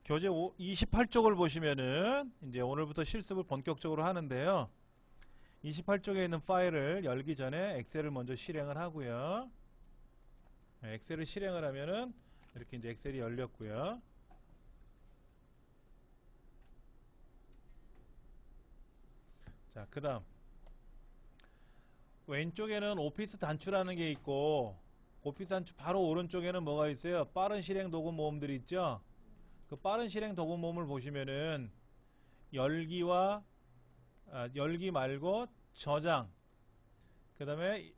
교재 28쪽을 보시면은 이제 오늘부터 실습을 본격적으로 하는데요. 28쪽에 있는 파일을 열기 전에 엑셀을 먼저 실행을 하고요. 엑셀을 실행을 하면은 이렇게 이제 엑셀이 열렸고요. 자, 그 다음 왼쪽에는 오피스 단추라는 게 있고, 오피스 단추 바로 오른쪽에는 뭐가 있어요? 빠른 실행 도구 모음들이 있죠. 그 빠른 실행 도구 모음을 보시면은 열기와 열기 말고 저장, 그 다음에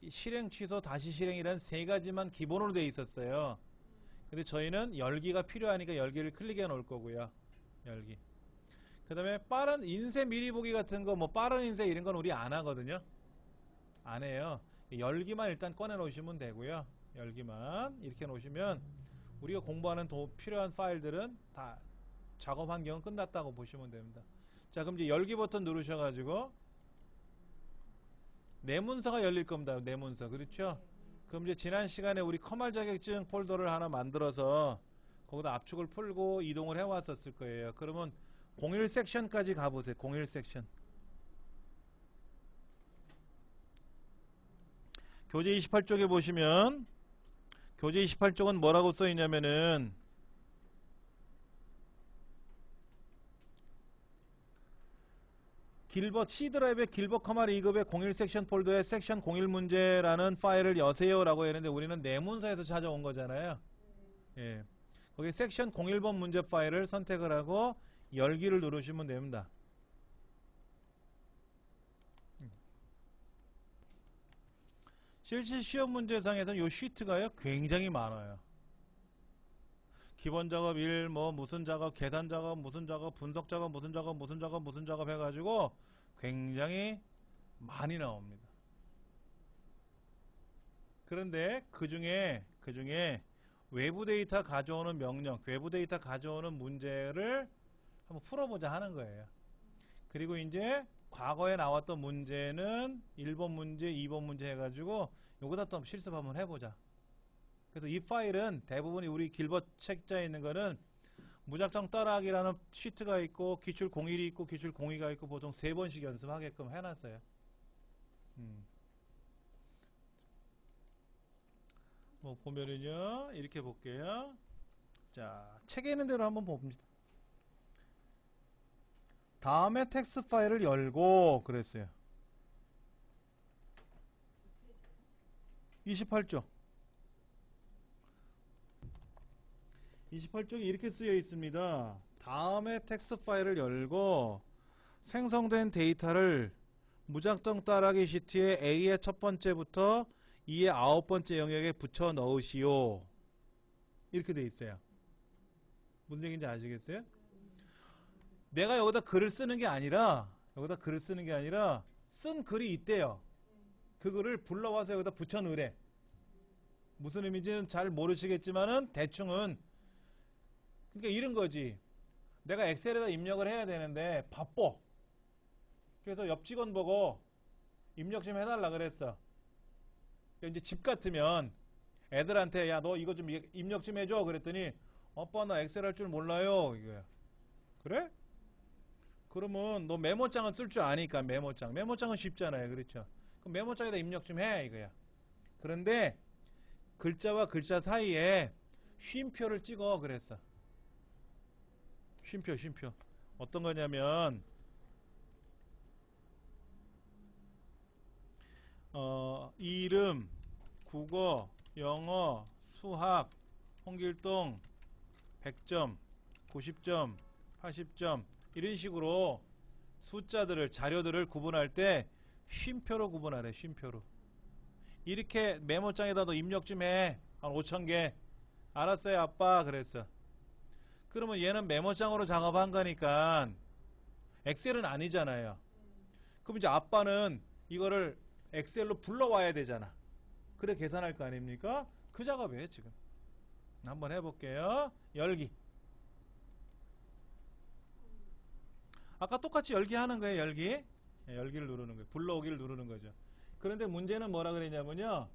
실행 취소 다시 실행이라는 세 가지만 기본으로 되어 있었어요. 근데 저희는 열기가 필요하니까 열기를 클릭해 놓을 거고요. 열기. 그 다음에 빠른 인쇄 미리 보기 같은 거, 뭐 빠른 인쇄 이런 건 우리 안 하거든요. 안 해요. 열기만 일단 꺼내 놓으시면 되고요. 열기만 이렇게 놓으시면 우리가 공부하는 필요한 파일들은 다 작업 환경은 끝났다고 보시면 됩니다. 자, 그럼 이제 열기 버튼 누르셔가지고 내 문서가 열릴 겁니다. 내 문서. 그렇죠? 그럼 이제 지난 시간에 우리 커말 자격증 폴더를 하나 만들어서 거기다 압축을 풀고 이동을 해왔었을 거예요. 그러면 01 섹션까지 가보세요. 01 섹션. 교재 28쪽에 보시면 교재 28쪽은 뭐라고 써있냐면은 길벗 C드라이브의 길벗 커말 2급의 01 섹션 폴더에 섹션 01 문제라는 파일을 여세요 라고 했는데 우리는 내문서에서 찾아온 거잖아요. 예. 거기 섹션 01번 문제 파일을 선택을 하고 열기를 누르시면 됩니다. 실제 시험 문제상에서는 요 시트가요 굉장히 많아요. 기본 작업 1, 뭐 무슨 작업, 계산 작업, 무슨 작업, 분석 작업, 무슨 작업, 무슨 작업, 무슨 작업 해가지고 굉장히 많이 나옵니다. 그런데 그 중에 외부 데이터 가져오는 명령, 외부 데이터 가져오는 문제를 한번 풀어보자 하는 거예요. 그리고 이제 과거에 나왔던 문제는 1번 문제, 2번 문제 해가지고 요거다 또 실습 한번 해보자. 그래서 이 파일은 대부분이 우리 길벗 책자에 있는 거는 무작정 따라하기라는 시트가 있고 기출 01이 있고 기출 02가 있고 보통 3번씩 연습하게끔 해놨어요. 뭐 보면은요 이렇게 볼게요. 자, 책에 있는 대로 한번 봅니다. 다음에 텍스트 파일을 열고 그랬어요. 28쪽 28쪽에 이렇게 쓰여 있습니다. 다음에 텍스트 파일을 열고 생성된 데이터를 무작정 따라하기 시트에 A의 첫 번째부터 E의 9번째 영역에 붙여 넣으시오. 이렇게 돼 있어요. 무슨 얘기인지 아시겠어요? 내가 여기다 글을 쓰는 게 아니라 쓴 글이 있대요. 그 글을 불러와서 여기다 붙여 넣으래. 무슨 의미인지는 잘 모르시겠지만은 대충은 그러니까 이런 거지. 내가 엑셀에다 입력을 해야 되는데 바빠. 그래서 옆 직원 보고 입력 좀 해달라 그랬어. 그러니까 이제 집 같으면 애들한테 야 너 이거 좀 입력 좀 해줘 그랬더니 아빠 나 엑셀 할 줄 몰라요 이거야. 그래? 그러면 너 메모장은 쓸 줄 아니까 메모장은 쉽잖아요. 그렇죠? 그럼 메모장에다 입력 좀 해 이거야. 그런데 글자와 글자 사이에 쉼표를 찍어 그랬어. 쉼표 어떤 거냐면 이름, 국어, 영어, 수학, 홍길동 100점, 90점, 80점 이런 식으로 숫자들을 자료들을 구분할 때 쉼표로 구분하래. 쉼표로. 이렇게 메모장에다 너 입력 좀 해. 한 5,000개. 알았어요 아빠 그랬어. 그러면 얘는 메모장으로 작업한 거니까 엑셀은 아니잖아요. 그럼 이제 아빠는 이거를 엑셀로 불러와야 되잖아. 그래 계산할 거 아닙니까? 그 작업이에요 지금. 한번 해볼게요. 열기. 아까 똑같이 열기 하는 거예요. 열기. 열기를 누르는 거예요. 불러오기를 누르는 거죠. 그런데 문제는 뭐라 그랬냐면요.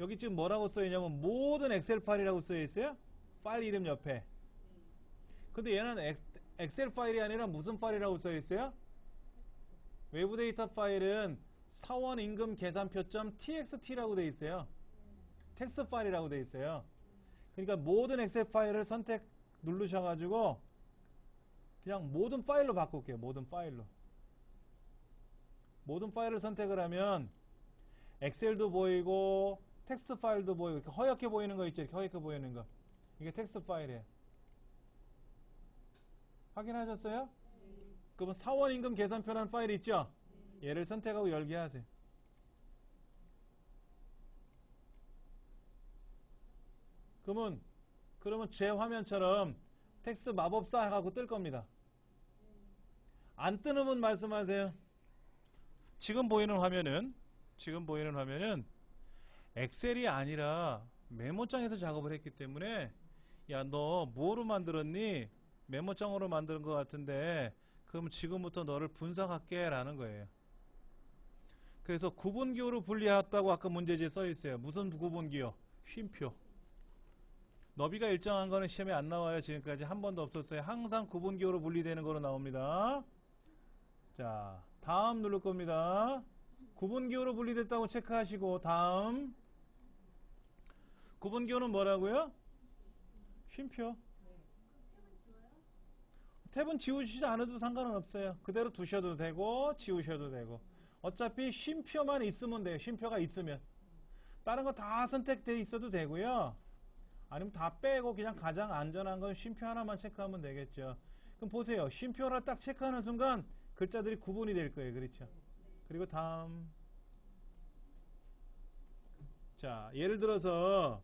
여기 지금 뭐라고 써있냐면 모든 엑셀 파일이라고 써있어요. 파일 이름 옆에. 근데 얘는 엑셀 파일이 아니라 무슨 파일이라고 써 있어요? 외부 데이터 파일은 사원 임금 계산표 .txt라고 돼 있어요. 텍스트 파일이라고 돼 있어요. 그러니까 모든 엑셀 파일을 선택 누르셔가지고 그냥 모든 파일로 바꿀게요. 모든 파일로. 모든 파일을 선택을 하면 엑셀도 보이고 텍스트 파일도 보이고 이렇게 허옇게 보이는 거 있죠. 이렇게 허옇게 보이는 거. 이게 텍스트 파일이에요. 확인하셨어요? 그러면 사원 임금 계산표라는 파일이 있죠? 얘를 선택하고 열게 하세요. 그러면 제 화면처럼 텍스트 마법사 하고 뜰 겁니다. 안 뜨는 분 말씀하세요. 지금 보이는 화면은 엑셀이 아니라 메모장에서 작업을 했기 때문에 야, 너 뭐로 만들었니? 메모장으로 만드는 것 같은데 그럼 지금부터 너를 분석할게 라는 거예요. 그래서 구분기호로 분리했다고 아까 문제지에 써 있어요. 무슨 구분기호? 쉼표. 너비가 일정한 거는 시험에 안 나와요. 지금까지 한 번도 없었어요. 항상 구분기호로 분리되는 거로 나옵니다. 자, 다음 누를 겁니다. 구분기호로 분리됐다고 체크하시고 다음. 구분기호는 뭐라고요? 쉼표. 탭은 지우시지 않아도 상관은 없어요. 그대로 두셔도 되고 지우셔도 되고. 어차피 쉼표만 있으면 돼요. 쉼표가 있으면. 다른 거 다 선택되어 있어도 되고요. 아니면 다 빼고 그냥 가장 안전한 건 쉼표 하나만 체크하면 되겠죠. 그럼 보세요. 쉼표를 딱 체크하는 순간 글자들이 구분이 될 거예요. 그렇죠? 그리고 다음. 자, 예를 들어서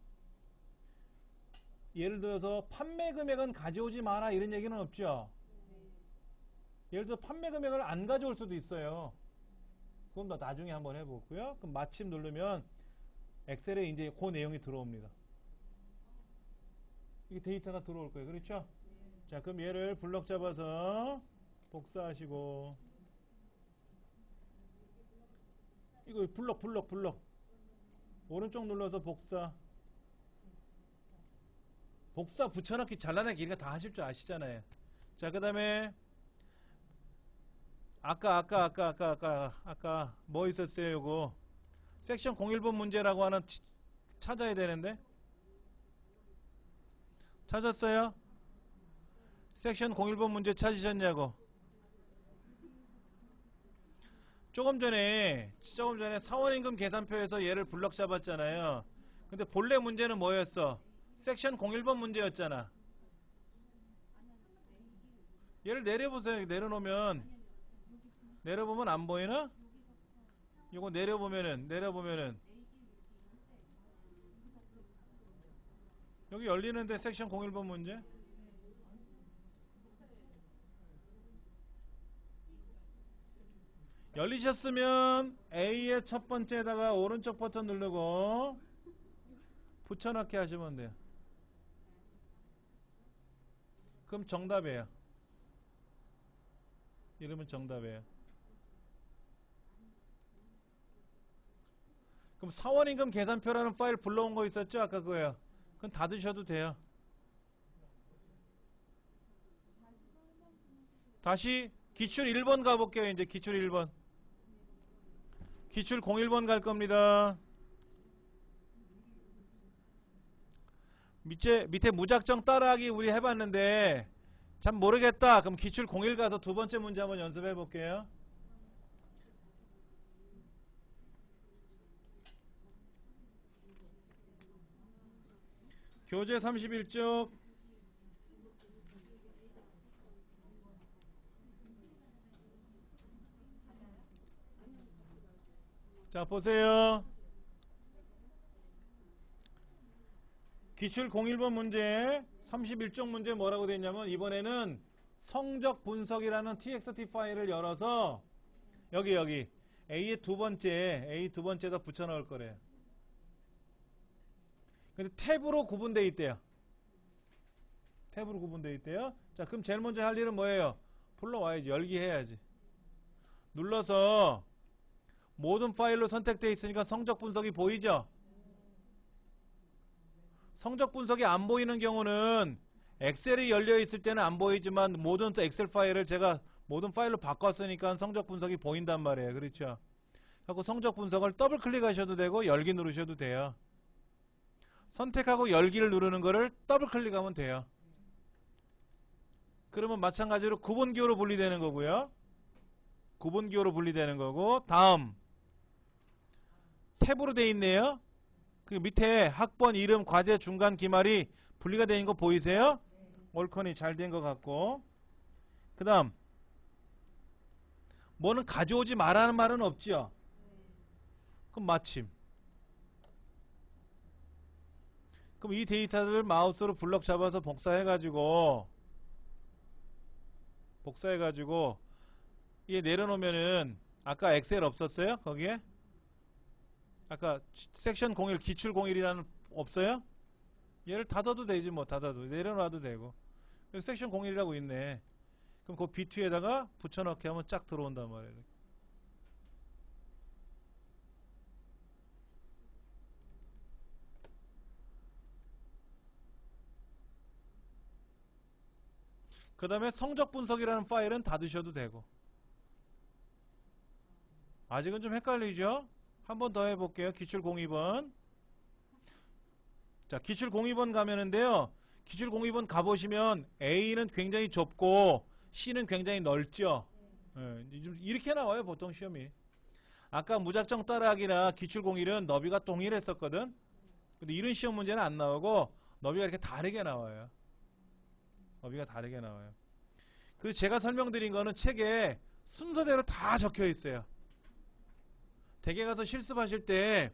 판매 금액은 가져오지 마라 이런 얘기는 없죠. 예를 들어 판매 금액을 안 가져올 수도 있어요. 그럼 나중에 한번 해보고요. 그럼 마침 누르면 엑셀에 이제 그 내용이 들어옵니다. 이게 데이터가 들어올 거예요. 그렇죠? 자, 그럼 얘를 블럭 잡아서 복사하시고 이거 블럭 오른쪽 눌러서 복사 붙여넣기 잘라내기 이런 거 다 하실 줄 아시잖아요. 자, 그 다음에 아까 뭐 있었어요? 요거 섹션 01번 문제라고 하는 찾아야 되는데 찾았어요? 섹션 01번 문제 찾으셨냐고. 조금 전에 사원임금 계산표에서 얘를 블럭 잡았잖아요. 근데 본래 문제는 뭐였어? 섹션 01번 문제였잖아. 얘를 내려보세요. 내려보면 안 보이나? 이거 내려보면은 여기 열리는데 섹션 01번 문제? 열리셨으면 A의 첫 번째에다가 오른쪽 버튼 누르고 붙여넣기 하시면 돼요. 그럼 정답이에요. 이러면 정답이에요. 그럼 사원임금 계산표라는 파일 불러온 거 있었죠? 아까 그거예요. 그건 닫으셔도 돼요. 다시 기출 1번 가볼게요. 이제 기출 1번. 기출 01번 갈 겁니다. 밑에 무작정 따라하기 우리 해봤는데 참 모르겠다. 그럼 기출 01 가서 두 번째 문제 한번 연습해 볼게요. 교재 31쪽. 자, 보세요. 기출 01번 문제 31쪽 문제 뭐라고 되어 있냐면 이번에는 성적 분석이라는 txt 파일을 열어서 여기 A의 두 번째에다 붙여 넣을 거래요. 근데 탭으로 구분되어 있대요. 탭으로 구분되어 있대요. 자, 그럼 제일 먼저 할 일은 뭐예요? 불러와야지. 열기 해야지. 눌러서 모든 파일로 선택되어 있으니까 성적 분석이 보이죠? 성적 분석이 안 보이는 경우는 엑셀이 열려 있을 때는 안 보이지만 모든 또 엑셀 파일을 제가 모든 파일로 바꿨으니까 성적 분석이 보인단 말이에요. 그렇죠? 그리고 성적 분석을 더블 클릭하셔도 되고 열기 누르셔도 돼요. 선택하고 열기를 누르는 거를 더블 클릭하면 돼요. 그러면 마찬가지로 구분기호로 분리되는 거고요. 구분기호로 분리되는 거고, 다음 탭으로 돼 있네요. 그 밑에 학번, 이름, 과제, 중간, 기말이 분리가 되는 거 보이세요? 올컨이 잘 된 것 같고, 그 다음 뭐는 가져오지 말라는 말은 없지요. 그럼 마침 그럼 이 데이터를 마우스로 블럭 잡아서 복사해가지고 얘 내려놓으면은 아까 엑셀 없었어요? 거기에? 아까 섹션 01 기출 01이라는 없어요? 얘를 닫아도 되지 뭐. 닫아도 내려놔도 되고. 여기 섹션 01이라고 있네. 그럼 그 B2에다가 붙여넣기 하면 쫙 들어온단 말이에요. 그 다음에 성적 분석이라는 파일은 닫으셔도 되고. 아직은 좀 헷갈리죠? 한 번 더 해볼게요. 기출 02번. 자, 기출 02번 가면은데요. 기출 02번 가보시면 A는 굉장히 좁고 C는 굉장히 넓죠. 이렇게 나와요. 보통 시험이. 아까 무작정 따라하기나 기출 01은 너비가 동일했었거든. 근데 이런 시험 문제는 안 나오고 너비가 이렇게 다르게 나와요. 너비가 다르게 나와요. 그리고 제가 설명드린 거는 책에 순서대로 다 적혀 있어요. 댁에 가서 실습하실 때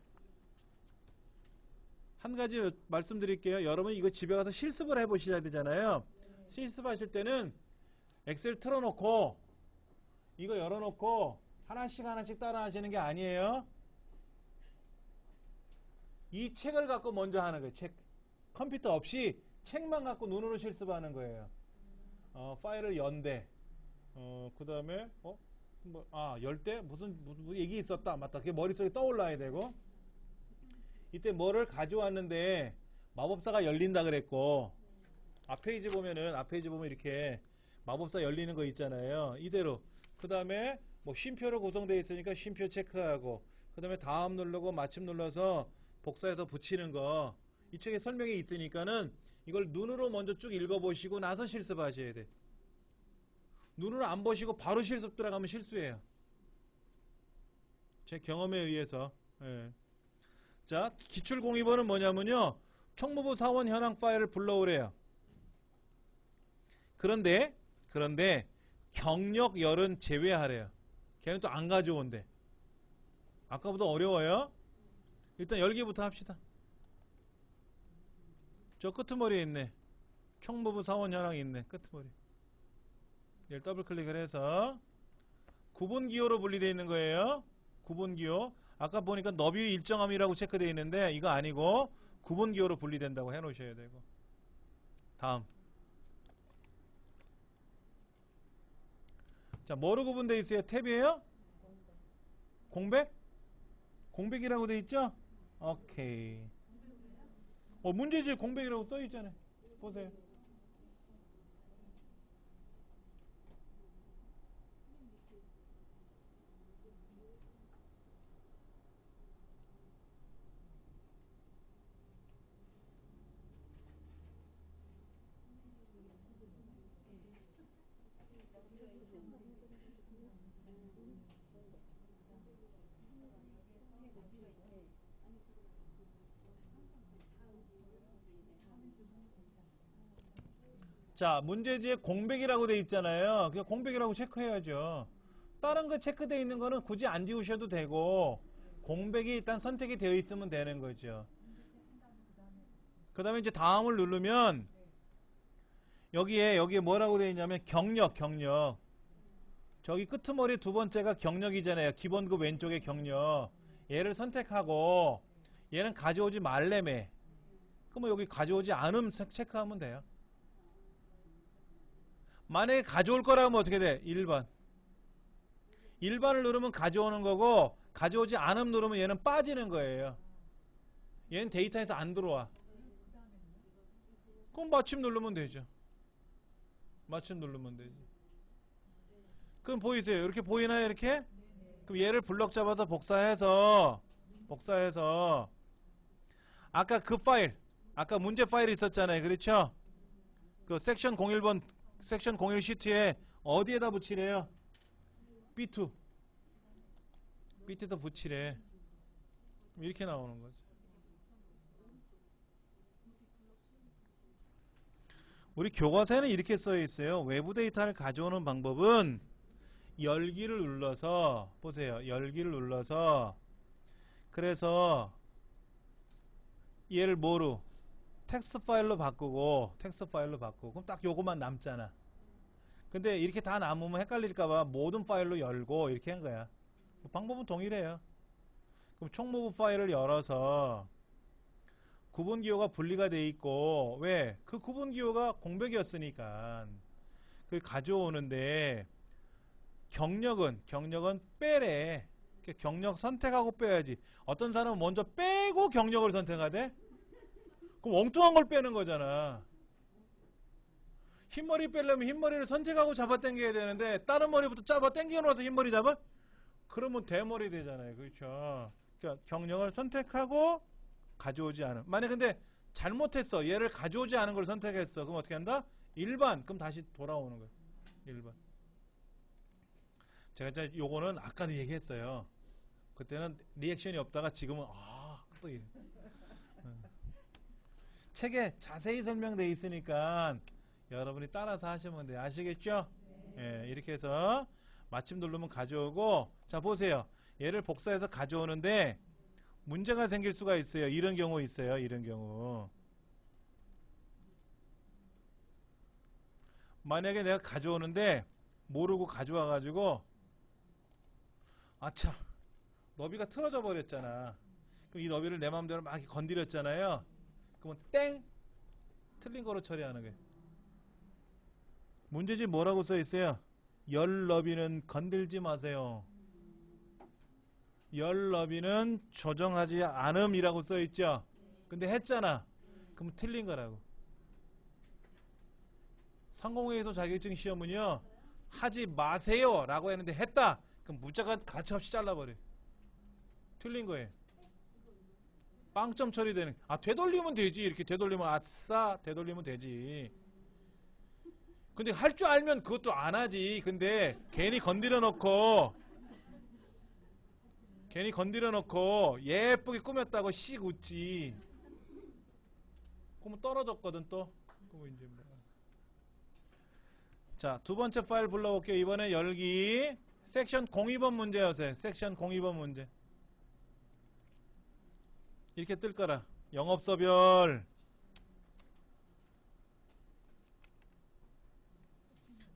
한 가지 말씀드릴게요. 여러분 이거 집에 가서 실습을 해보셔야 되잖아요. 실습하실 때는 엑셀 틀어놓고 이거 열어놓고 하나씩 따라 하시는 게 아니에요. 이 책을 갖고 먼저 하는 거예요. 책. 컴퓨터 없이 책만 갖고 눈으로 실습하는 거예요. 파일을 연대. 그 다음에 열 때 무슨 얘기 있었다. 맞다. 그게 머릿속에 떠올라야 되고. 이때 뭐를 가져왔는데 마법사가 열린다 그랬고, 앞페이지 보면 이렇게 마법사 열리는 거 있잖아요. 이대로. 그 다음에 뭐 쉼표로 구성되어 있으니까 쉼표 체크하고, 그 다음에 다음 누르고 마침 눌러서 복사해서 붙이는 거. 이 책에 설명이 있으니까는 이걸 눈으로 먼저 쭉 읽어보시고 나서 실습하셔야 돼. 눈으로 안 보시고 바로 실습 들어가면 실수예요. 제 경험에 의해서. 예. 자, 기출 02번은 뭐냐면요. 총무부 사원 현황 파일을 불러오래요. 그런데 경력열은 제외하래요. 걔는 또 안 가져온대. 아까보다 어려워요. 일단 열기부터 합시다. 저 끄트머리에 있네. 총무부 사원 현황이 있네. 끄트머리. 얘를 더블 클릭을 해서 구분기호로 분리되어 있는 거예요. 구분기호. 아까 보니까 너비 일정함이라고 체크되어 있는데 이거 아니고 구분기호로 분리된다고 해놓으셔야 되고. 다음. 자, 뭐로 구분되어 있어요? 탭이에요? 공백? 공백이라고 되어 있죠? 오케이. 문제지에 공백이라고 써 있잖아요. 보세요. 자, 문제지에 공백이라고 돼 있잖아요. 그냥 공백이라고 체크해야죠. 다른 거 체크되어 있는 거는 굳이 안 지우셔도 되고, 공백이 일단 선택이 되어 있으면 되는 거죠. 그 다음에 이제 다음을 누르면 여기에 뭐라고 되어 있냐면 경력. 저기 끄트머리 두 번째가 경력이잖아요. 기본급 왼쪽에 경력. 얘를 선택하고 얘는 가져오지 말래매. 그러면 여기 가져오지 않음 체크하면 돼요. 만약에 가져올 거라면 어떻게 돼? 1번. 1번을 누르면 가져오는 거고, 가져오지 않음 누르면 얘는 빠지는 거예요. 얘는 데이터에서 안 들어와. 그럼 마침 누르면 되죠. 마침 누르면 되지. 그럼 보이세요? 이렇게 보이나요? 이렇게? 그럼 얘를 블럭 잡아서 복사해서 아까 그 파일, 아까 문제 파일이 있었잖아요. 그렇죠? 그 섹션 01번 섹션 01 시트에 어디에다 붙이래요? B2 B2에다 붙이래. 이렇게 나오는 거죠. 우리 교과서에는 이렇게 써 있어요. 외부 데이터를 가져오는 방법은 열기를 눌러서 보세요. 열기를 눌러서 그래서 얘를 뭐로 텍스트 파일로 바꾸고 그럼 딱 요거만 남잖아. 근데 이렇게 다 남으면 헷갈릴까봐 모든 파일로 열고 이렇게 한 거야. 방법은 동일해요. 그럼 총무부 파일을 열어서 구분기호가 분리가 돼 있고 왜? 그 구분기호가 공백이었으니까 그 가져오는데 경력은 빼래. 경력 선택하고 빼야지. 어떤 사람은 먼저 빼고 경력을 선택하대? 그럼 엉뚱한 걸 빼는 거잖아. 흰머리 빼려면 흰머리를 선택하고 잡아 당겨야 되는데 다른 머리부터 잡아 당겨 놓아서 흰머리 잡아? 그러면 대머리 되잖아요. 그렇죠? 그러니까 경력을 선택하고 가져오지 않은. 만약 근데 잘못했어. 얘를 가져오지 않은 걸 선택했어. 그럼 어떻게 한다? 일반. 그럼 다시 돌아오는 거예요. 일반. 제가 이제 요거는 아까도 얘기했어요. 그때는 리액션이 없다가 지금은 또 이래. 책에 자세히 설명되어 있으니까 여러분이 따라서 하시면 돼요. 아시겠죠? 예, 이렇게 해서 마침 누르면 가져오고. 자 보세요. 얘를 복사해서 가져오는데 문제가 생길 수가 있어요. 이런 경우 있어요. 이런 경우. 만약에 내가 가져오는데 모르고 가져와 가지고 아차 너비가 틀어져 버렸잖아. 그럼 이 너비를 내 마음대로 막 건드렸잖아요. 그러면 땡! 틀린 거로 처리하는 거예요. 문제집 뭐라고 써 있어요? 열 너비는 건들지 마세요. 열 너비는 조정하지 않음이라고 써 있죠. 근데 했잖아. 그럼 틀린 거라고. 상공회의소 자격증 시험은요 하지 마세요 라고 했는데 했다. 그럼 무조건 가차없이 잘라버려. 틀린 거예요. 빵점 처리되는. 되돌리면 되지. 이렇게 되돌리면 아싸 되돌리면 되지. 근데 할 줄 알면 그것도 안 하지. 근데 괜히 건드려 놓고 예쁘게 꾸몄다고 씩 웃지. 그러면 떨어졌거든 또. 그러면 이제 뭐. 자, 두 번째 파일 불러볼게요. 이번에 열기 섹션 02번 문제여세요. 섹션 02번 문제. 이렇게 뜰 거라. 영업소별.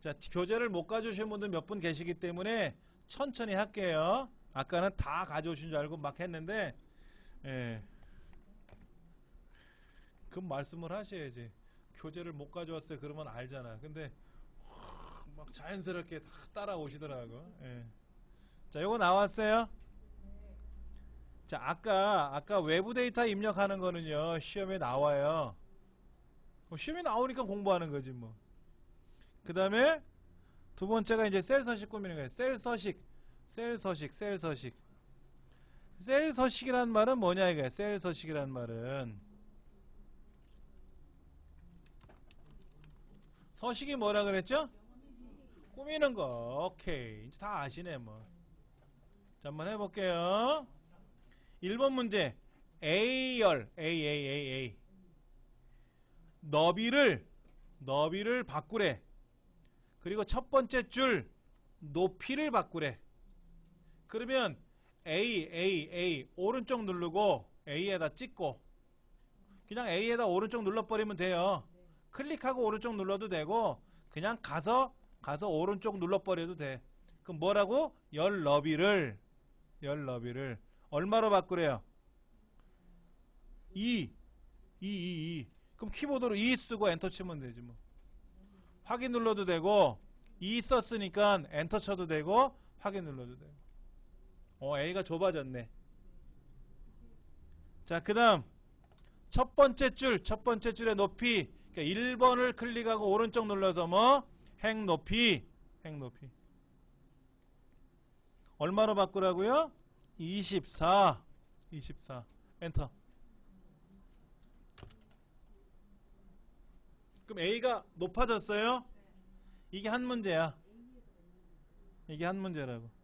자, 교재를 못 가져오신 분들 몇 분 계시기 때문에 천천히 할게요. 아까는 다 가져오신 줄 알고 막 했는데, 예. 그럼 말씀을 하셔야지. 교재를 못 가져왔어요. 그러면 알잖아. 근데 막 자연스럽게 다 따라오시더라고. 예. 자, 요거 나왔어요. 자, 아까 외부 데이터 입력하는 거는요 시험에 나와요. 시험에 나오니까 공부하는 거지 뭐. 그 다음에 두 번째가 이제 셀 서식 꾸미는 거예요. 셀 서식이란 말은 뭐냐 이거야. 셀 서식이란 말은 서식이 뭐라 그랬죠? 꾸미는 거. 오케이. 이제 다 아시네 뭐. 자, 한번 해볼게요. 1번 문제. A열 A 너비를 바꾸래. 그리고 첫 번째 줄 높이를 바꾸래. 그러면 A 오른쪽 누르고 A에다 찍고 그냥 A에다 오른쪽 눌러버리면 돼요. 클릭하고 오른쪽 눌러도 되고 그냥 가서 오른쪽 눌러버려도 돼. 그럼 뭐라고? 열 너비를 얼마로 바꾸래요? 2. 그럼 키보드로 2 쓰고 엔터 치면 되지 뭐. 확인 눌러도 되고 2 썼으니까 엔터 쳐도 되고 확인 눌러도 되고. A가 좁아졌네. 자, 그 다음 첫 번째 줄의 높이 그러니까 1번을 클릭하고 오른쪽 눌러서 뭐? 행 높이. 얼마로 바꾸라고요? 24. 엔터. 그럼 A가 높아졌어요? 이게 한 문제야. 이게 한 문제라고.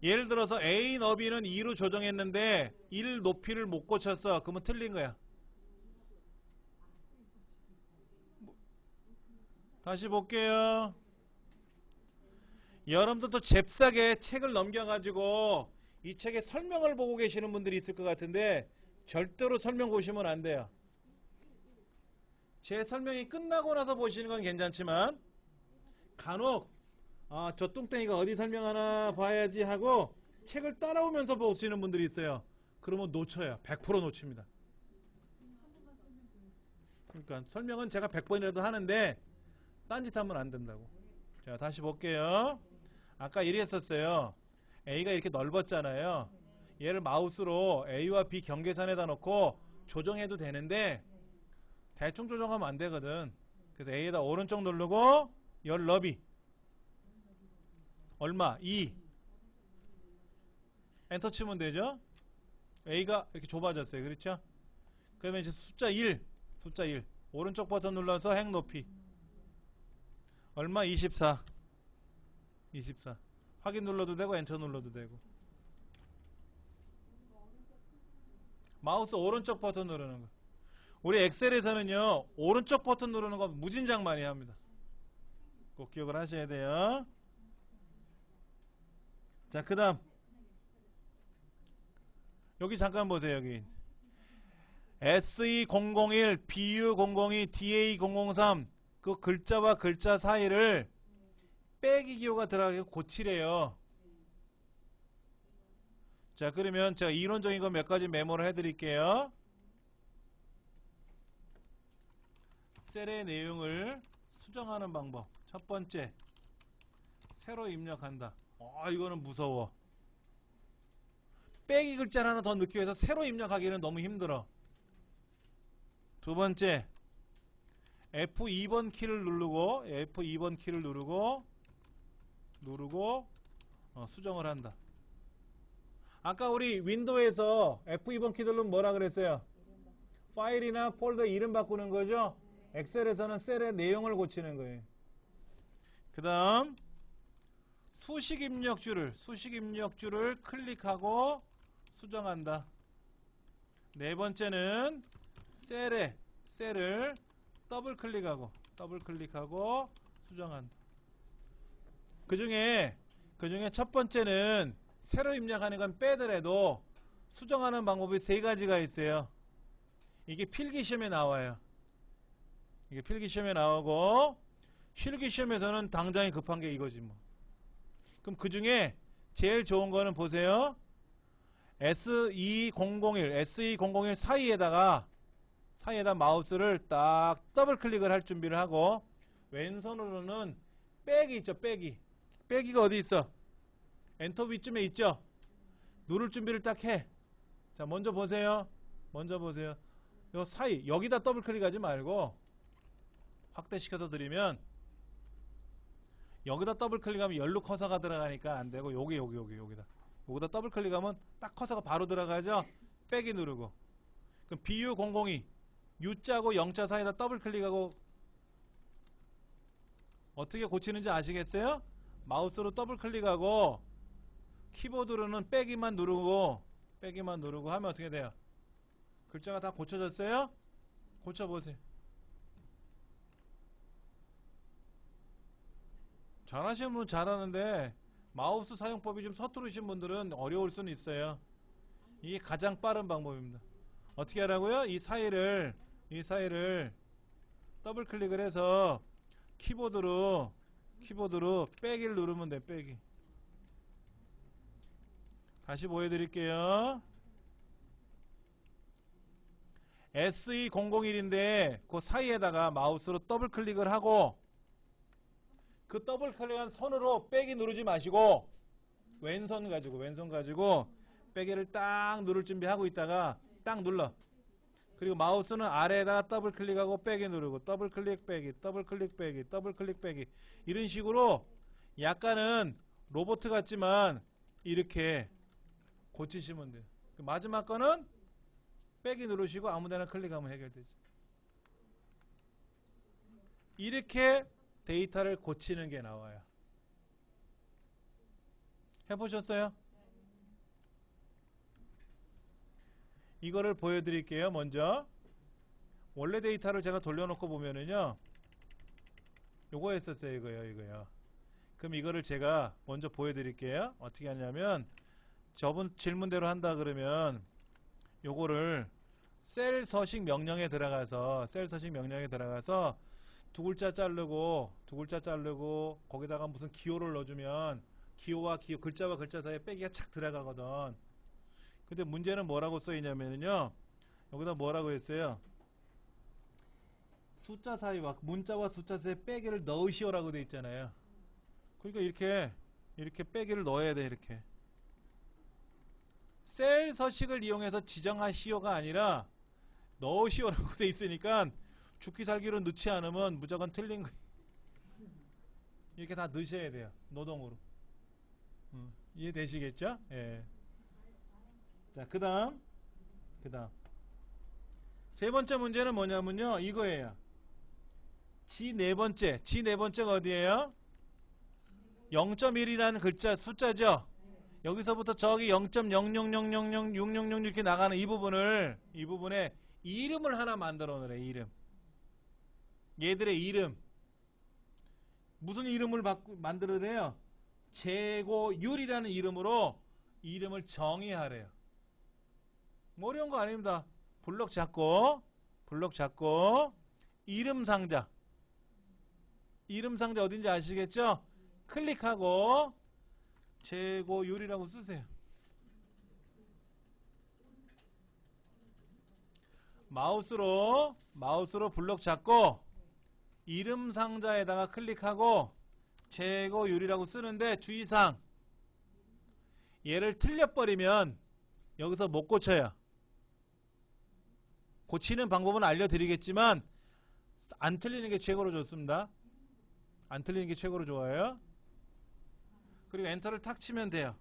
예를 들어서 A 너비는 2로 조정했는데 1 높이를 못 고쳤어. 그러면 틀린 거야. 다시 볼게요. 여러분들도 잽싸게 책을 넘겨가지고 이 책의 설명을 보고 계시는 분들이 있을 것 같은데 절대로 설명 보시면 안 돼요. 제 설명이 끝나고 나서 보시는 건 괜찮지만 간혹 저 뚱땡이가 어디 설명하나 봐야지 하고 책을 따라오면서 보시는 분들이 있어요. 그러면 놓쳐요. 100% 놓칩니다. 그러니까 설명은 제가 100번이라도 하는데 딴짓하면 안 된다고. 자, 다시 볼게요. 아까 이랬었어요. A가 이렇게 넓었잖아요. 얘를 마우스로 A와 B 경계선에다 놓고 조정해도 되는데 대충 조정하면 안 되거든. 그래서 A에다 오른쪽 누르고 열 너비 얼마? 2. 엔터 치면 되죠. A가 이렇게 좁아졌어요. 그렇죠? 그러면 이제 숫자 1 오른쪽 버튼 눌러서 행 높이 얼마? 24. 확인 눌러도 되고 엔터 눌러도 되고. 마우스 오른쪽 버튼 누르는 거. 우리 엑셀에서는요 오른쪽 버튼 누르는 거 무진장 많이 합니다. 꼭 기억을 하셔야 돼요. 자, 그 다음 여기 잠깐 보세요. 여기 SE001, BU002, DA003 그 글자와 글자 사이를 빼기 기호가 들어가게 고치래요. 자, 그러면 제가 이론적인 거 몇 가지 메모를 해드릴게요. 셀의 내용을 수정하는 방법. 첫 번째, 새로 입력한다. 이거는 무서워. 빼기 글자를 하나 더 넣기 위해서 새로 입력하기는 너무 힘들어. 두 번째, F2번 키를 누르고 수정을 한다. 아까 우리 윈도우에서 F2번 키 누르면 뭐라 그랬어요? 파일이나 폴더 이름 바꾸는 거죠? 엑셀에서는 셀의 내용을 고치는 거예요. 그 다음 수식 입력줄을 클릭하고 수정한다. 네 번째는 셀을 더블 클릭하고 수정한다. 그 중에 첫 번째는 새로 입력하는 건 빼더라도 수정하는 방법이 세 가지가 있어요. 이게 필기시험에 나와요. 이게 필기시험에 나오고 실기시험에서는 당장이 급한 게 이거지 뭐. 그럼 그 중에 제일 좋은 거는 보세요. SE001 사이에다 마우스를 딱 더블 클릭을 할 준비를 하고 왼손으로는 빼기 있죠. 빼기가 어디 있어? 엔터 위쯤에 있죠. 누를 준비를 딱 해. 자, 먼저 보세요. 요 사이 여기다 더블 클릭하지 말고 확대시켜서 드리면 여기다 더블 클릭하면 열로 커서가 들어가니까 안 되고 여기다 더블 클릭하면 딱 커서가 바로 들어가죠. 빼기 누르고. 그럼 BU002 U자고 0자 사이에다 더블 클릭하고 어떻게 고치는지 아시겠어요? 마우스로 더블 클릭하고 키보드로는 빼기만 누르고 하면 어떻게 돼요? 글자가 다 고쳐졌어요? 고쳐보세요. 잘하시는 분은 잘하는데 마우스 사용법이 좀 서투르신 분들은 어려울 수는 있어요. 이게 가장 빠른 방법입니다. 어떻게 하라고요? 이 사이를 더블 클릭을 해서 키보드로 빼기를 누르면 돼. 빼기. 다시 보여드릴게요. SE001인데 그 사이에다가 마우스로 더블 클릭을 하고 그 더블 클릭한 손으로 빼기 누르지 마시고 왼손 가지고 빼기를 딱 누를 준비하고 있다가 딱 눌러. 그리고 마우스는 아래에다가 더블 클릭하고 빼기 누르고 더블 클릭 빼기 더블 클릭 빼기 더블 클릭 빼기 이런 식으로 약간은 로봇 같지만 이렇게 고치시면 돼요. 마지막 거는 빼기 누르시고 아무데나 클릭하면 해결되죠. 이렇게 데이터를 고치는 게 나와요. 해보셨어요? 이거를 보여드릴게요. 먼저 원래 데이터를 제가 돌려놓고 보면은요, 요거 했었어요. 이거요. 그럼 이거를 제가 먼저 보여드릴게요. 어떻게 하냐면 저번 질문대로 한다 그러면 요거를 셀 서식 명령에 들어가서 두 글자 자르고 거기다가 무슨 기호를 넣어주면 기호와 기호, 글자와 글자 사이에 빼기가 착 들어가거든. 근데 문제는 뭐라고 써있냐면요, 여기다 뭐라고 했어요? 숫자 사이와 문자와 숫자 사이에 빼기를 넣으시오라고 돼 있잖아요. 그러니까 이렇게 빼기를 넣어야 돼. 이렇게 셀 서식을 이용해서 지정하시오가 아니라 넣으시오라고 돼 있으니까 죽기 살기로 넣지 않으면 무조건 틀린 거예요. 이렇게 다 넣으셔야 돼요. 노동으로. 이해되시겠죠? 예. 자, 그 다음 세 번째 문제는 뭐냐면요, 이거예요. 지 네 번째가 어디예요? 0.1이라는 글자 숫자죠. 여기서부터 저기 0.000000600 이렇게 나가는 이 부분에 이름을 하나 만들어 놓으래. 이름. 얘들의 이름. 무슨 이름을 만들어내요? 재고율이라는 이름으로 이름을 정의하래요. 뭐 어려운 거 아닙니다. 블럭 잡고 이름 상자 어딘지 아시겠죠? 클릭하고 재고율이라고 쓰세요. 마우스로 블럭 잡고 이름 상자에다가 클릭하고 재고율이라고 쓰는데 주의사항, 얘를 틀려버리면 여기서 못 고쳐요. 고치는 방법은 알려드리겠지만 안 틀리는 게 최고로 좋습니다. 안 틀리는 게 최고로 좋아요. 그리고 엔터를 탁 치면 돼요.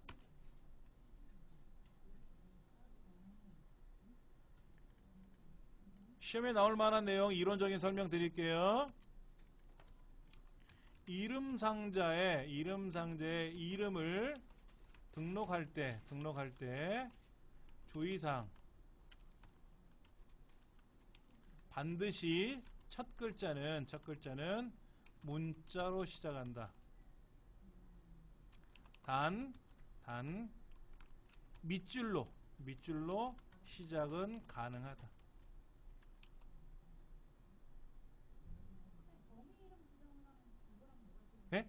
시험에 나올 만한 내용 이론적인 설명 드릴게요. 이름 상자에 이름을 등록할 때 주의사항, 반드시 첫 글자는 문자로 시작한다. 단 밑줄로 시작은 가능하다. 네?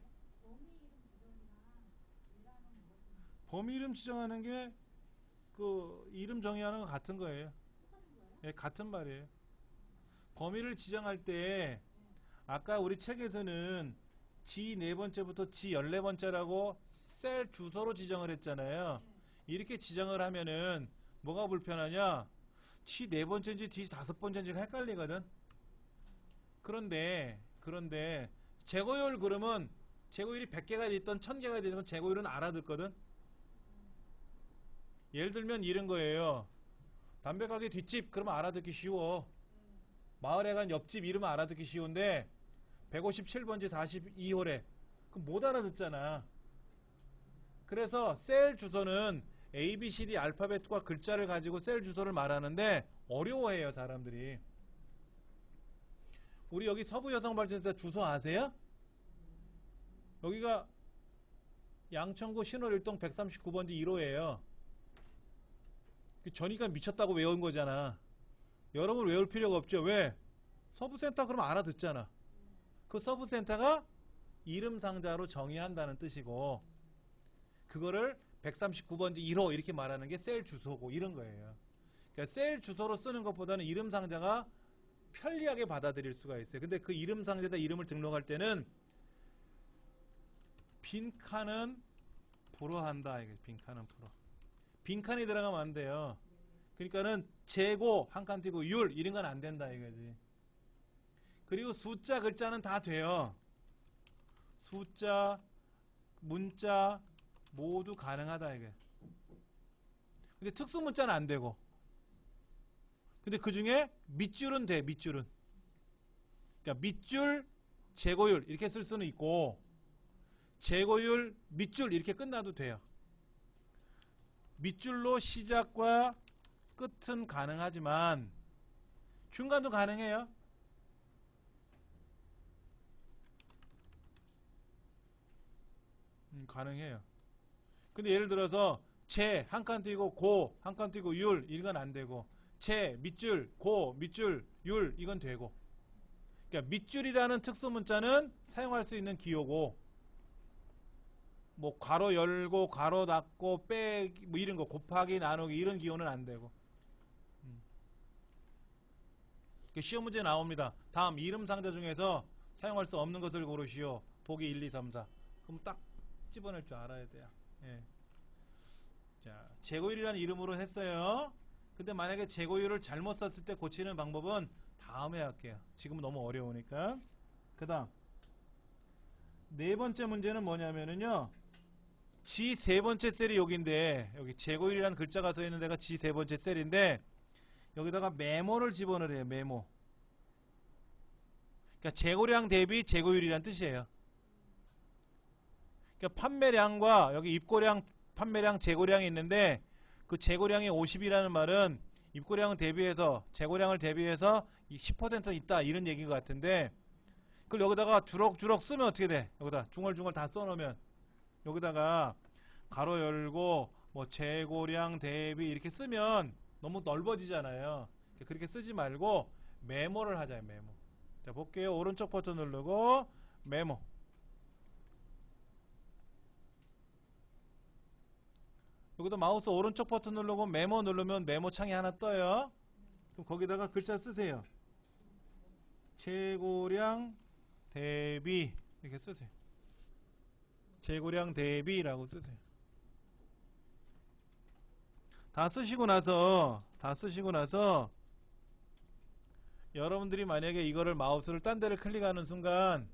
범위 이름 지정하는 게 그 이름 정의하는 거 같은 거예요. 예, 같은 말이에요. 범위를 지정할 때 아까 우리 책에서는 지 네 번째부터 지 14번째라고 셀 주소로 지정을 했잖아요. 이렇게 지정을 하면은 뭐가 불편하냐? 지 네 번째인지 지 다섯 번째인지가 헷갈리거든. 그런데 재고율 그러면 재고율이 100개가 됐든 1000개가 되든 재고율은 알아듣거든. 예를 들면 이런 거예요. 담배가게 뒷집 그러면 알아듣기 쉬워. 마을에 간 옆집 이름은 알아듣기 쉬운데 157번지 42호래 그럼 못 알아듣잖아. 그래서 셀 주소는 A, B, C, D 알파벳과 글자를 가지고 셀 주소를 말하는데 어려워해요, 사람들이. 우리 여기 서부여성발전센터 주소 아세요? 여기가 양천구 신월일동 139번지 1호예요. 전이가 미쳤다고 외운 거잖아. 여러분 외울 필요가 없죠. 왜? 서부센터 그러면 알아듣잖아. 그 서부센터가 이름 상자로 정의한다는 뜻이고, 그거를 139번지 1호 이렇게 말하는 게 셀 주소고 이런 거예요. 그러니까 셀 주소로 쓰는 것보다는 이름 상자가 편리하게 받아들일 수가 있어요. 근데 그 이름 상자에다 이름을 등록할 때는 빈칸은 불어한다. 빈칸은 불어. 빈칸이 들어가면 안 돼요. 그러니까는 재고 한 칸 띄고 율 이런 건 안 된다 이거지. 그리고 숫자 글자는 다 돼요. 숫자 문자 모두 가능하다 이게. 근데 특수 문자는 안 되고. 근데 그 중에 밑줄은 돼. 밑줄은. 그러니까 밑줄 재고율 이렇게 쓸 수는 있고 재고율 밑줄 이렇게 끝나도 돼요. 밑줄로 시작과 끝은 가능하지만 중간도 가능해요. 가능해요. 근데 예를 들어서 재 한 칸 띄고 고 한 칸 띄고 율 이건 안 되고 재 밑줄 고 밑줄 율 이건 되고. 그러니까 밑줄이라는 특수 문자는 사용할 수 있는 기호고 뭐 괄호 열고 괄호 닫고 빼기 뭐 이런 거 곱하기 나누기 이런 기호는 안 되고. 시험 문제 나옵니다. 다음 이름 상자 중에서 사용할 수 없는 것을 고르시오. 보기 1, 2, 3, 4. 그럼 딱 집어낼 줄 알아야 돼요. 예. 자, 재고율이라는 이름으로 했어요. 근데 만약에 재고율을 잘못 썼을 때 고치는 방법은 다음에 할게요. 지금은 너무 어려우니까. 그 다음 네 번째 문제는 뭐냐면은요, G 세 번째 셀이 여기인데, 여기 재고율이라는 글자가 써 있는 데가 G 세 번째 셀인데 여기다가 메모를 집어넣으래요. 메모. 그러니까 재고량 대비 재고율이란 뜻이에요. 그러니까 판매량과 여기 입고량, 판매량, 재고량이 있는데 그 재고량이 50이라는 말은 입고량을 대비해서 재고량을 대비해서 10% 있다 이런 얘기인 것 같은데, 그걸 여기다가 주럭주럭 쓰면 어떻게 돼? 여기다 중얼중얼 다 써놓으면 여기다가 가로 열고 뭐 재고량 대비 이렇게 쓰면 너무 넓어지잖아요. 그렇게 쓰지 말고 메모를 하자. 메모. 자, 볼게요. 오른쪽 버튼 누르고 메모. 여기다 마우스 오른쪽 버튼 누르고 메모 누르면 메모 창이 하나 떠요. 그럼 거기다가 글자 쓰세요. 재고량 대비 이렇게 쓰세요. 재고량 대비라고 쓰세요. 다 쓰시고 나서 여러분들이 만약에 이거를 마우스를 딴 데를 클릭하는 순간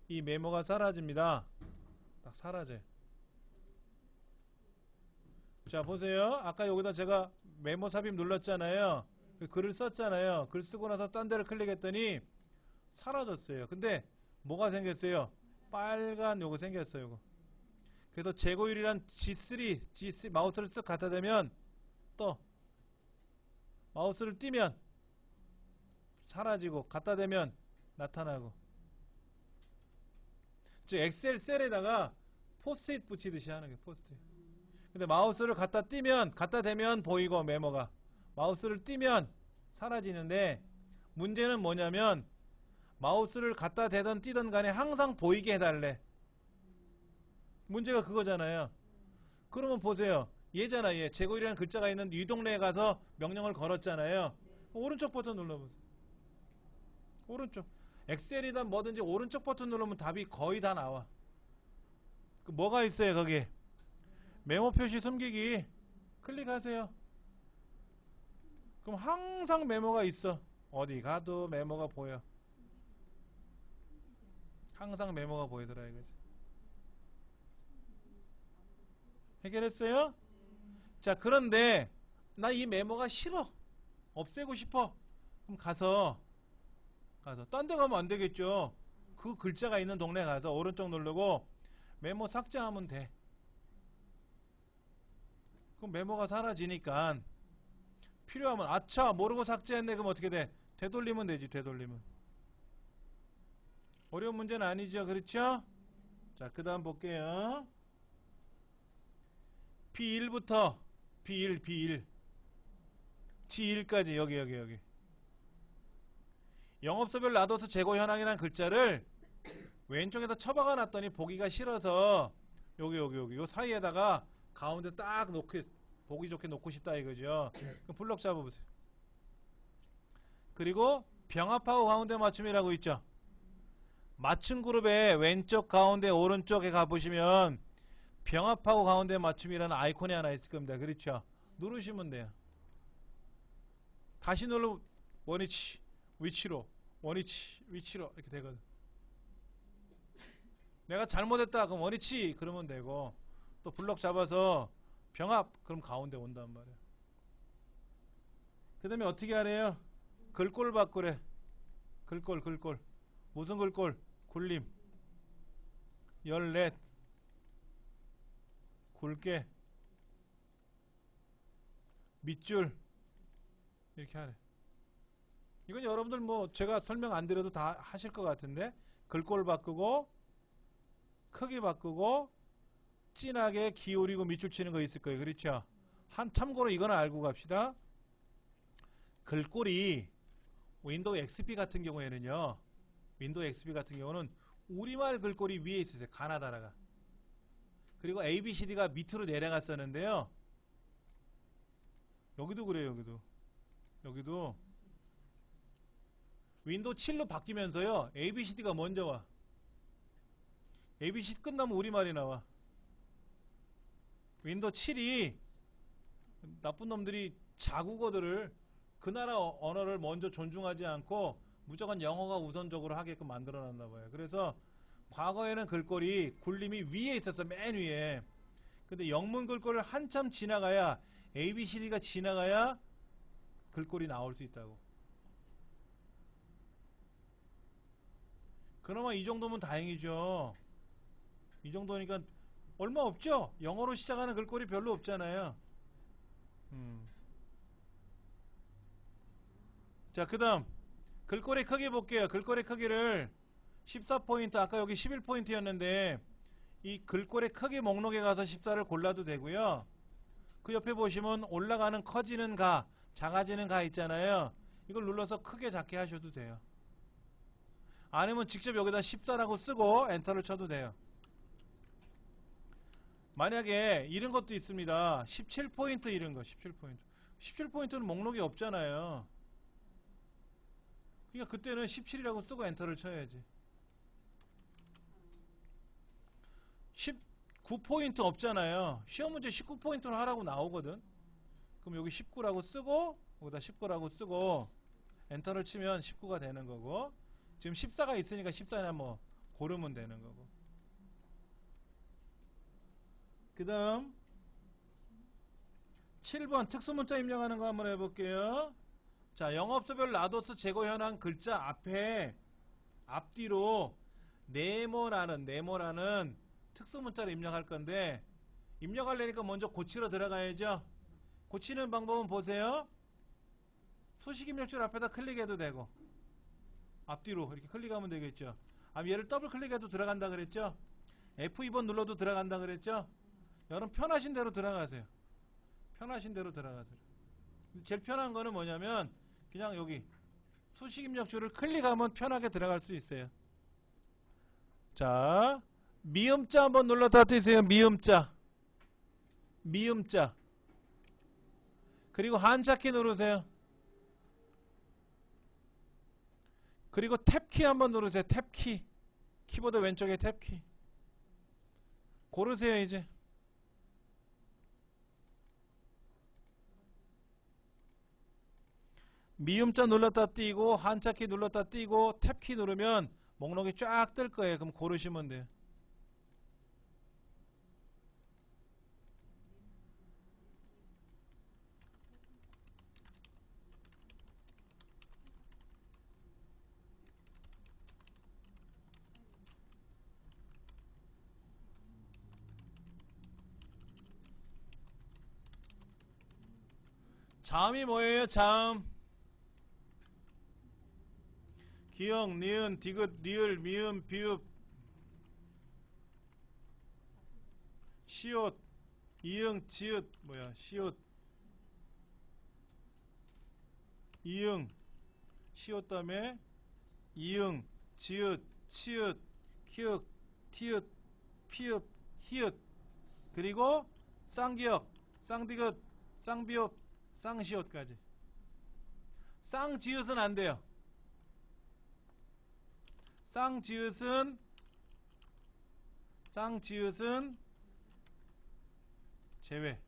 이 메모가 사라집니다. 딱 사라져요. 자, 보세요. 아까 여기다 제가 메모 삽입 눌렀잖아요. 글을 썼잖아요. 글 쓰고 나서 딴 데를 클릭했더니 사라졌어요. 근데 뭐가 생겼어요? 빨간 요거 생겼어요. 요거. 그래서 재고율이란 G3 마우스를 쓱 갖다 대면 또 마우스를 띄면 사라지고 갖다 대면 나타나고. 즉 엑셀 셀에다가 포스트잇 붙이듯이 하는 게 포스트잇. 근데 마우스를 갖다 대면 보이고 메모가, 마우스를 띄면 사라지는데 문제는 뭐냐면 마우스를 갖다 대든 띄든 간에 항상 보이게 해달래. 문제가 그거잖아요. 그러면 보세요. 얘잖아. 얘 재고율이라는 글자가 있는 이 동네에 가서 명령을 걸었잖아요. 오른쪽 버튼 눌러보세요. 오른쪽. 엑셀이든 뭐든지 오른쪽 버튼 누르면 답이 거의 다 나와. 그 뭐가 있어요 거기? 메모 표시 숨기기 클릭하세요. 그럼 항상 메모가 있어. 어디 가도 메모가 보여. 항상 메모가 보이더라 이거지. 해결했어요? 자, 그런데 나 이 메모가 싫어. 없애고 싶어. 그럼 가서 딴 데 가면 안 되겠죠. 그 글자가 있는 동네 가서 오른쪽 누르고 메모 삭제하면 돼. 그럼 메모가 사라지니까 필요하면 아차 모르고 삭제했네. 그럼 어떻게 돼? 되돌리면 되지. 되돌리면. 어려운 문제는 아니죠. 그렇죠? 자, 그 다음 볼게요. B1부터 B1 G1까지 여기 영업소별 놔둬서 재고 현황이라는 글자를 왼쪽에다 처박아 놨더니 보기가 싫어서 여기 요 사이에다가 가운데 딱 놓고 보기 좋게 놓고 싶다 이거죠. 그럼 블럭 잡아보세요. 그리고 병합하고 가운데 맞춤이라고 있죠. 맞춤 그룹의 왼쪽 가운데 오른쪽에 가보시면 병합하고 가운데 맞춤이라는 아이콘이 하나 있을 겁니다. 그렇죠? 누르시면 돼요. 다시 누르면 원위치 위치로 원위치 위치로 이렇게 되거든. 내가 잘못했다 그럼 원위치 그러면 되고, 또 블럭 잡아서 병합 그럼 가운데 온단 말이야. 그 다음에 어떻게 하래요? 글꼴 바꾸래. 글꼴 무슨 글꼴? 굴림 14 굵게 밑줄 이렇게 하래. 이건 여러분들 뭐 제가 설명 안 드려도 다 하실 것 같은데, 글꼴 바꾸고 크기 바꾸고 진하게 기울이고 밑줄 치는 거 있을 거예요. 그렇죠? 참고로 이거는 알고 갑시다. 글꼴이 윈도우 XP 같은 경우에는요, 윈도우 XP 같은 경우는 우리말 글꼴이 위에 있으세요. 가나다라가. 그리고 ABCD가 밑으로 내려갔었는데요, 여기도 그래요. 여기도 윈도우 7로 바뀌면서요, ABCD가 먼저 와. ABC 끝나면 우리말이 나와. 윈도우 7이 나쁜 놈들이 자국어들을 그 나라 언어를 먼저 존중하지 않고 무조건 영어가 우선적으로 하게끔 만들어 놨나 봐요. 그래서 과거에는 글꼴이 굴림이 위에 있었어. 맨 위에. 근데 영문 글꼴을 한참 지나가야, ABCD가 지나가야 글꼴이 나올 수 있다고. 그나마 이 정도면 다행이죠. 이 정도니까 얼마 없죠? 영어로 시작하는 글꼴이 별로 없잖아요. 자, 그 다음 글꼴의 크기 볼게요. 글꼴의 크기를 14포인트, 아까 여기 11포인트였는데 이 글꼴의 크기 목록에 가서 14를 골라도 되고요. 그 옆에 보시면 올라가는 커지는 가, 작아지는 가 있잖아요. 이걸 눌러서 크게 작게 하셔도 돼요. 아니면 직접 여기다 14라고 쓰고 엔터를 쳐도 돼요. 만약에 이런 것도 있습니다. 17포인트 이런 거. 17포인트 17포인트는 목록이 없잖아요. 그러니까 그때는 17이라고 쓰고 엔터를 쳐야지. 19포인트 없잖아요. 시험 문제 19포인트로 하라고 나오거든. 그럼 여기 19라고 쓰고 여기다 19라고 쓰고 엔터를 치면 19가 되는 거고, 지금 14가 있으니까 14나 뭐 고르면 되는 거고. 그 다음 7번 특수문자 입력하는 거 한번 해볼게요. 자, 영업소별 라도스 제거 현황 글자 앞에 앞뒤로 네모라는 특수문자를 입력할 건데, 입력하려니까 먼저 고치러 들어가야죠. 고치는 방법은 보세요. 수식 입력줄 앞에다 클릭해도 되고, 앞뒤로 이렇게 클릭하면 되겠죠. 얘를 더블 클릭해도 들어간다 그랬죠. F2번 눌러도 들어간다 그랬죠. 여러분 편하신 대로 들어가세요. 편하신 대로 들어가세요. 제일 편한 거는 뭐냐면 그냥 여기 수식 입력줄을 클릭하면 편하게 들어갈 수 있어요. 자, 미음자 한번 눌렀다 뜨세요. 미음자. 그리고 한자키 누르세요. 그리고 탭키 한번 누르세요. 탭키. 키보드 왼쪽에 탭키. 고르세요 이제. 미음자 눌렀다 띄고 한자키 눌렀다 띄고 탭키 누르면 목록이 쫙 뜰 거예요. 그럼 고르시면 돼요. 자음이 뭐예요? 자음. 기역, 니은, 디귿, 리을, 미음, 비읍, 시옷, 이응, 지읒, 시옷, 이응, 시옷 다음에 이응, 지읒, 치읒, 키읔, 티읒, 피읒, 히읗, 그리고 쌍기역, 쌍디귿, 쌍비읍, 쌍시옷까지. 쌍지읒은 안 돼요. 쌍지읒은 제외.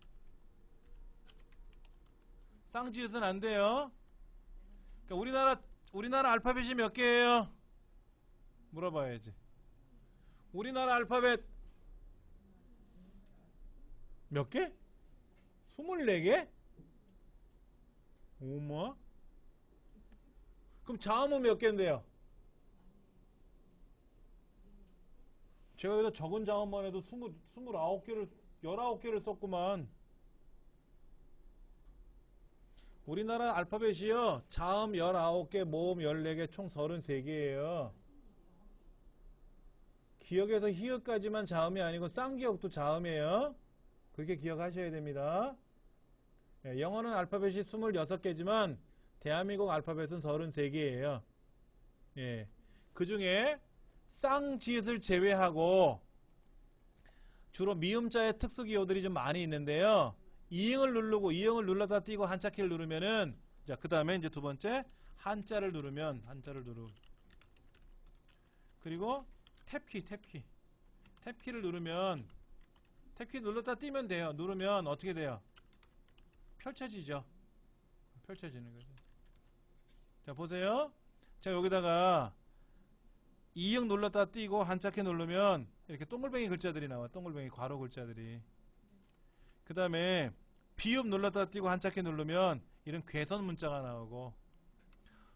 쌍지읒은 안 돼요. 자, 우리나라 알파벳이 몇 개예요? 물어봐야지. 우리나라 알파벳 몇 개? 24개? 어머? 그럼 자음은 몇 개인데요? 제가 여기다 적은 자음만 해도 29개를 19개를 썼구만. 우리나라 알파벳이요, 자음 19개, 모음 14개, 총 33개예요. 기억에서 히읗까지만 자음이 아니고 쌍기역도 자음이에요. 그렇게 기억하셔야 됩니다. 예, 영어는 알파벳이 26개지만 대한민국 알파벳은 33개예요. 예, 그 중에 쌍지읒을 제외하고 주로 미음자의 특수기호들이 좀 많이 있는데요. 이응을 눌렀다 띄고 한자키를 누르면은, 자, 그 다음에 이제 두 번째 한자를 누르면, 그리고 탭키를 누르면, 탭키 눌렀다 띄면 돼요. 누르면 어떻게 돼요? 펼쳐지죠. 펼쳐지는 거죠. 자, 보세요. 자, 여기다가 이응 눌렀다 띄고 한자키 누르면 이렇게 동글뱅이 글자들이 나와. 동글뱅이 괄호 글자들이. 그 다음에 비읍 눌렀다 띄고 한자키 누르면 이런 괴선 문자가 나오고,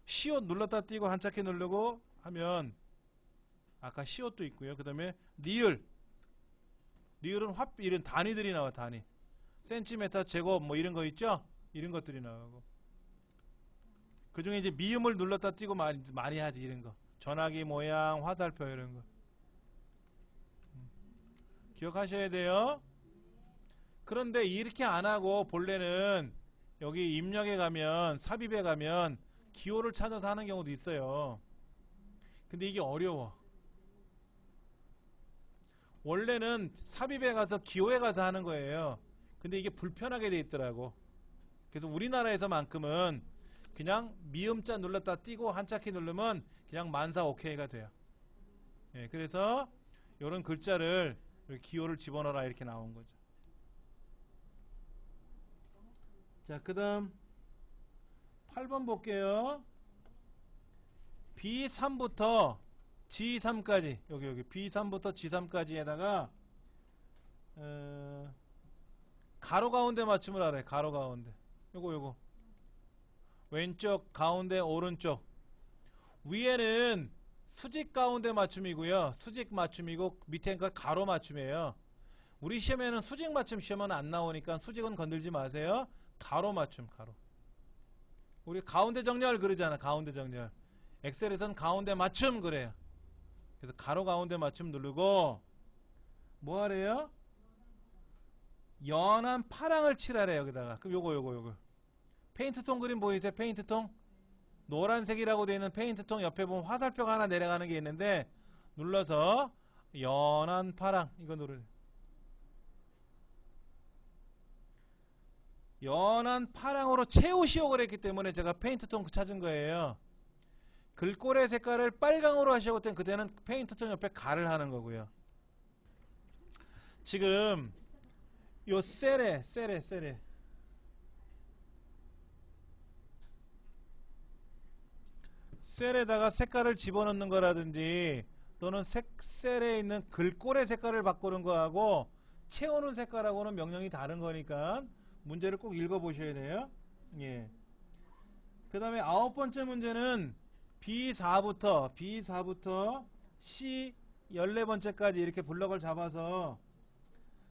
시옷 눌렀다 띄고 한자키 누르고 하면 아까 시옷도 있고요. 그 다음에 리을은 이런 단위들이 나와. 단위. 센티미터, 제곱 뭐 이런 거 있죠? 이런 것들이 나오고, 그 중에 이제 미음을 눌렀다 띄고 많이 하지. 이런 거. 전화기 모양, 화살표 이런 거. 기억하셔야 돼요. 그런데 이렇게 안 하고 본래는 여기 입력에 가면, 삽입에 가면 기호를 찾아서 하는 경우도 있어요. 근데 이게 어려워. 원래는 삽입에 가서 기호에 가서 하는 거예요. 근데 이게 불편하게 돼 있더라고. 그래서 우리나라에서만큼은 그냥 미음자 눌렀다 띄고 한자키 누르면 그냥 만사 오케이가 돼요. 예, 그래서 이런 글자를 기호를 집어넣어라 이렇게 나온 거죠. 자, 그 다음 8번 볼게요. B3부터 G3까지, 여기 B3부터 G3까지에다가 가로 가운데 맞춤을 알아요. 가로 가운데. 요거 왼쪽, 가운데, 오른쪽. 위에는 수직 가운데 맞춤이고요. 수직 맞춤이고 밑에는 가로 맞춤이에요. 우리 시험에는 수직 맞춤 시험은 안 나오니까 수직은 건들지 마세요. 가로 맞춤, 가로. 우리 가운데 정렬 그러잖아. 가운데 정렬. 엑셀에서는 가운데 맞춤 그래요. 그래서 가로 가운데 맞춤 누르고 뭐 하래요? 연한 파랑을 칠하래. 여기다가. 그럼 요거 페인트통 그림 보이세요? 페인트통? 노란색이라고 되어 있는 페인트통 옆에 보면 화살표가 하나 내려가는 게 있는데, 눌러서 연한 파랑 이거 누르래. 연한 파랑으로 채우시오 그랬기 때문에 제가 페인트통 찾은 거예요. 글꼴의 색깔을 빨강으로 하시고 그때는 페인트통 옆에 가를 하는 거고요. 지금 요 셀에 셀에다가 색깔을 집어넣는 거라든지, 또는 셀에 있는 글꼴의 색깔을 바꾸는 거하고 채우는 색깔하고는 명령이 다른 거니까 문제를 꼭 읽어보셔야 돼요. 예. 그 다음에 9번째 문제는 B4부터 C 14번째까지 이렇게 블럭을 잡아서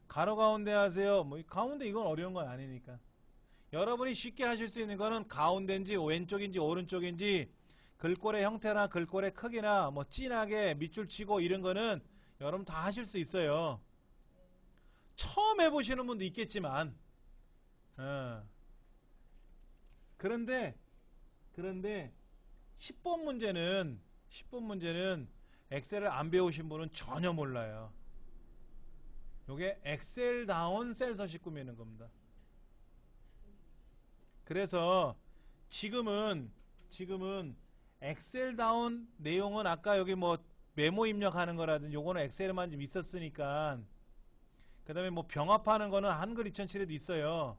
가로 가운데 하세요. 뭐 가운데 이건 어려운 건 아니니까. 여러분이 쉽게 하실 수 있는 거는 가운데인지 왼쪽인지 오른쪽인지 글꼴의 형태나 글꼴의 크기나 뭐 진하게 밑줄 치고 이런 거는 여러분 다 하실 수 있어요. 처음 해보시는 분도 있겠지만, 그런데 10번 문제는 엑셀을 안 배우신 분은 전혀 몰라요. 요게 엑셀다운 셀서식 꾸미는 겁니다. 그래서 지금은 엑셀다운 내용은 아까 여기 뭐 메모 입력하는 거라든지 요거는 엑셀에만 좀 있었으니까, 그 다음에 뭐 병합하는 거는 한글 2007에도 있어요.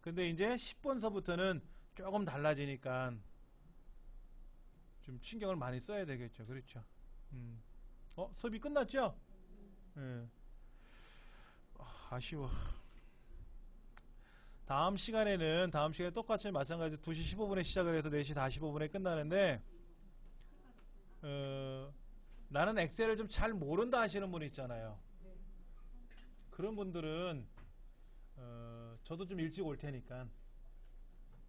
근데 이제 10번서부터는 조금 달라지니까 좀 신경을 많이 써야 되겠죠. 그렇죠. 수업이 끝났죠? 예. 아쉬워. 다음 시간에 똑같이 마찬가지로 2시 15분에 시작을 해서 4시 45분에 끝나는데, 나는 엑셀을 좀 잘 모른다 하시는 분 있잖아요. 그런 분들은 저도 좀 일찍 올 테니까,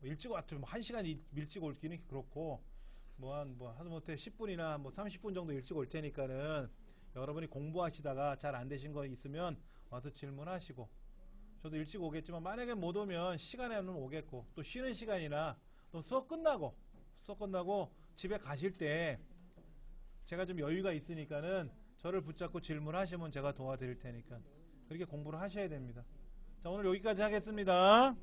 일찍 왔으면 1시간 일찍 올기는 그렇고, 하다못해 10분이나 30분 정도 일찍 올 테니까는 여러분이 공부하시다가 잘 안 되신 거 있으면 와서 질문하시고, 저도 일찍 오겠지만 만약에 못 오면 시간에는 오겠고, 또 쉬는 시간이나 또 수업 끝나고 집에 가실 때 제가 좀 여유가 있으니까는 저를 붙잡고 질문하시면 제가 도와드릴 테니까 그렇게 공부를 하셔야 됩니다. 자, 오늘 여기까지 하겠습니다.